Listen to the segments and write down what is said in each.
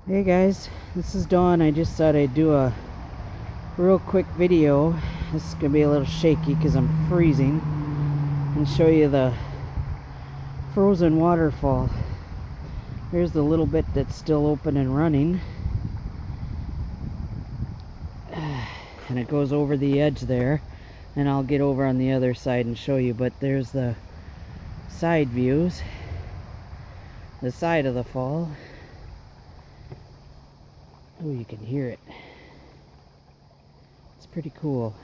Hey guys, this is Dawn. I just thought I'd do a real quick video. This is gonna be a little shaky because I'm freezing, and show you the frozen waterfall. Here's the little bit that's still open and running, and it goes over the edge there, and I'll get over on the other side and show you. But there's the side views, the side of the fall. Oh, you can hear it. It's pretty cool.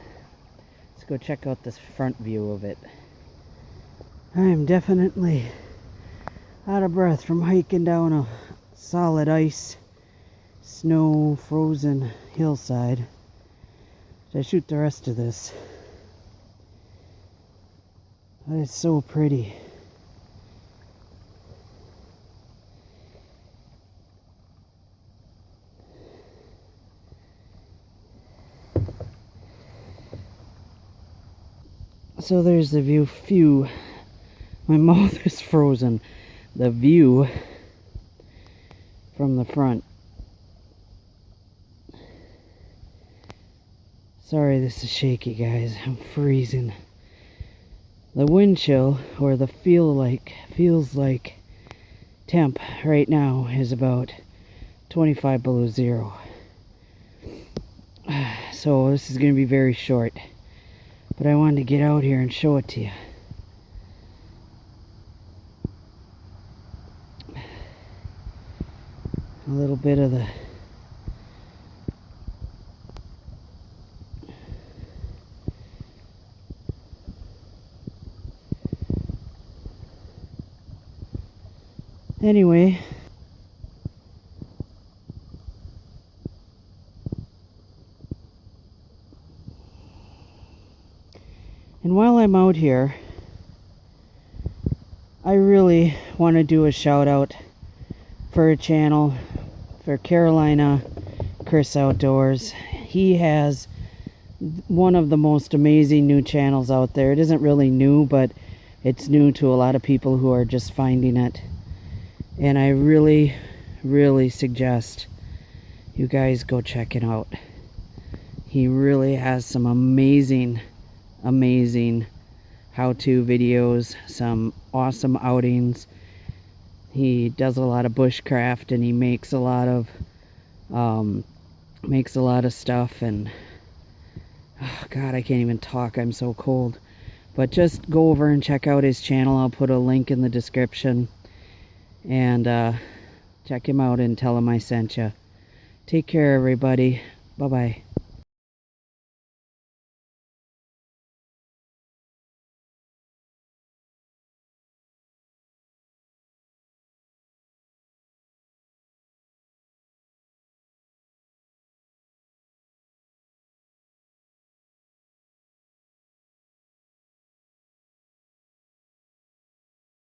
Let's go check out this front view of it. I am definitely out of breath from hiking down a solid ice, snow, frozen hillside. Should I shoot the rest of this? But it's so pretty. So there's the view. Phew. My mouth is frozen. The view from the front. Sorry this is shaky, guys. I'm freezing. The wind chill, or the feels like temp right now is about 25 below zero. So this is going to be very short. But I wanted to get out here and show it to you. A little bit of the anyway. And while I'm out here, I really want to do a shout out for a channel, for Carolina Chris Outdoors. He has one of the most amazing new channels out there. It isn't really new, but it's new to a lot of people who are just finding it. And I really, really suggest you guys go check it out. He really has some amazing how-to videos, some awesome outings. He does a lot of bushcraft, and he makes a lot of stuff. And oh God, I can't even talk. I'm so cold. But just go over and check out his channel. I'll put a link in the description, and check him out and tell him I sent you. Take care, everybody. Bye bye.